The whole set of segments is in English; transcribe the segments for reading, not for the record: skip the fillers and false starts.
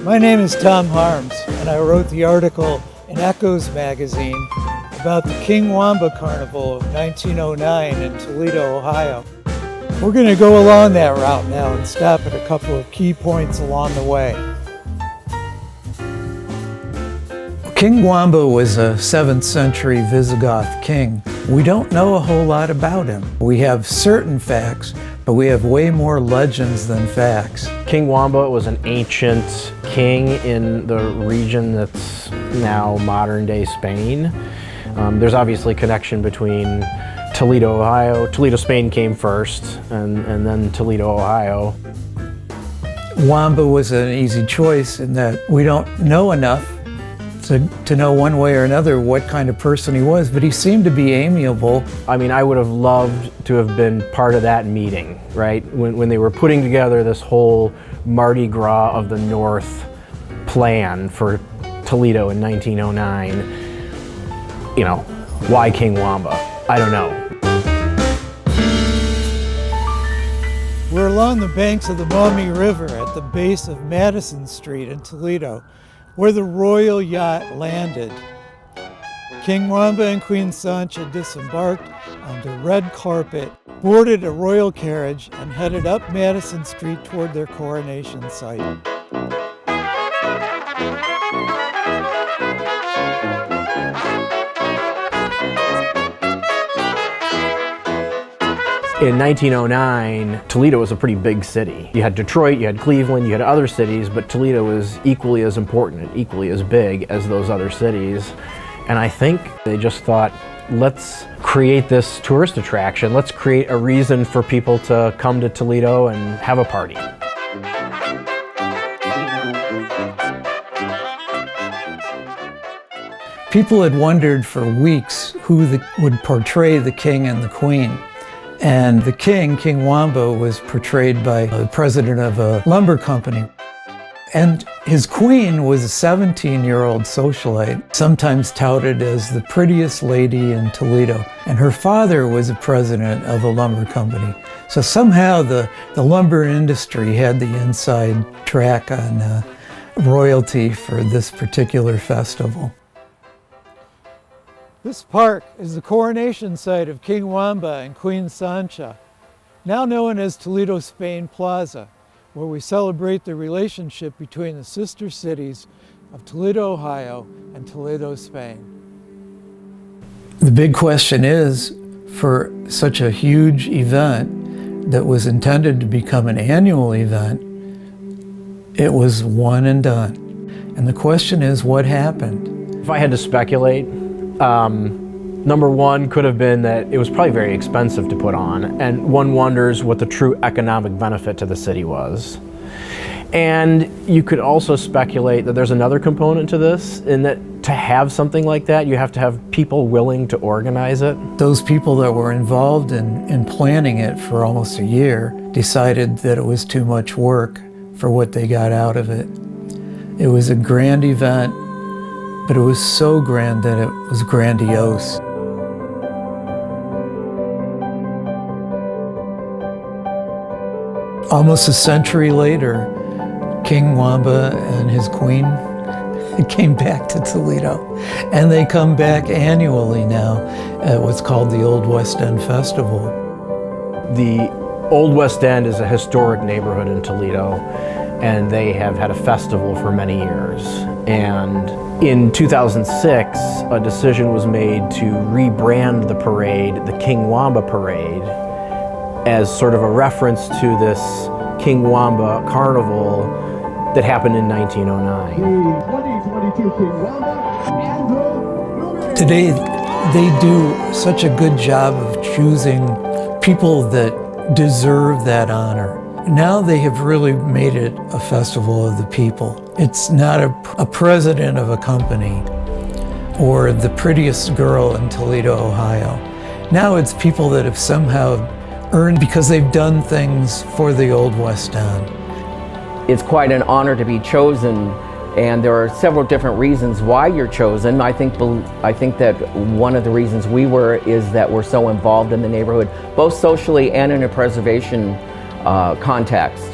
My name is Tom Harms, and I wrote the article in Echoes magazine about the King Wamba Carnival of 1909 in Toledo, Ohio. We're going to go along that route now and stop at a couple of key points along the way. King Wamba was a 7th century Visigoth king. We don't know a whole lot about him. We have certain facts, but we have way more legends than facts. King Wamba was an ancient king in the region that's now modern-day Spain. There's obviously a connection between Toledo, Ohio. Toledo, Spain came first, and then Toledo, Ohio. Wamba was an easy choice in that we don't know enough to know one way or another what kind of person he was, but he seemed to be amiable. I mean, I would have loved to have been part of that meeting, right? When they were putting together this whole Mardi Gras of the North plan for Toledo in 1909. You know, why King Wamba? I don't know. We're along the banks of the Maumee River at the base of Madison Street in Toledo, where the royal yacht landed. King Wamba and Queen Sancha disembarked on the red carpet, boarded a royal carriage, and headed up Madison Street toward their coronation site. In 1909, Toledo was a pretty big city. You had Detroit, you had Cleveland, you had other cities, but Toledo was equally as important and equally as big as those other cities. And I think they just thought, let's create this tourist attraction. Let's create a reason for people to come to Toledo and have a party. People had wondered for weeks who would portray the king and the queen. And the king, King Wamba, was portrayed by the president of a lumber company. And his queen was a 17-year-old socialite, sometimes touted as the prettiest lady in Toledo. And her father was a president of a lumber company. So somehow the lumber industry had the inside track on royalty for this particular festival. This park is the coronation site of King Wamba and Queen Sancha, now known as Toledo, Spain Plaza, where we celebrate the relationship between the sister cities of Toledo, Ohio and Toledo, Spain. The big question is, for such a huge event that was intended to become an annual event, it was one and done. And the question is, what happened? If I had to speculate, number one could have been that it was probably very expensive to put on, and one wonders what the true economic benefit to the city was. And you could also speculate that there's another component to this, in that to have something like that, you have to have people willing to organize it. Those people that were involved in planning it for almost a year decided that it was too much work for what they got out of it. It was a grand event, but it was so grand that it was grandiose. Almost a century later, King Wamba and his queen came back to Toledo. And they come back annually now at what's called the Old West End Festival. The Old West End is a historic neighborhood in Toledo, and they have had a festival for many years. And in 2006, a decision was made to rebrand the parade, the King Wamba Parade, as sort of a reference to this King Wamba Carnival that happened in 1909. Today, they do such a good job of choosing people that deserve that honor. Now they have really made it a festival of the people. It's not a president of a company or the prettiest girl in Toledo, Ohio. Now it's people that have somehow earned because they've done things for the Old West End. It's quite an honor to be chosen, and there are several different reasons why you're chosen. I think that one of the reasons we were is that we're so involved in the neighborhood, both socially and in a preservation context.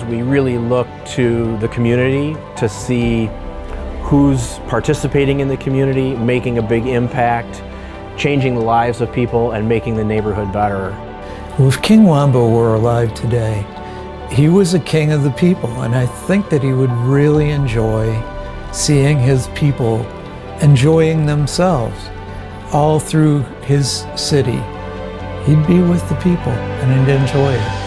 We really look to the community to see who's participating in the community, making a big impact, changing the lives of people, and making the neighborhood better. If King Wamba were alive today, he was a king of the people, and I think that he would really enjoy seeing his people enjoying themselves all through his city. He'd be with the people and he'd enjoy it.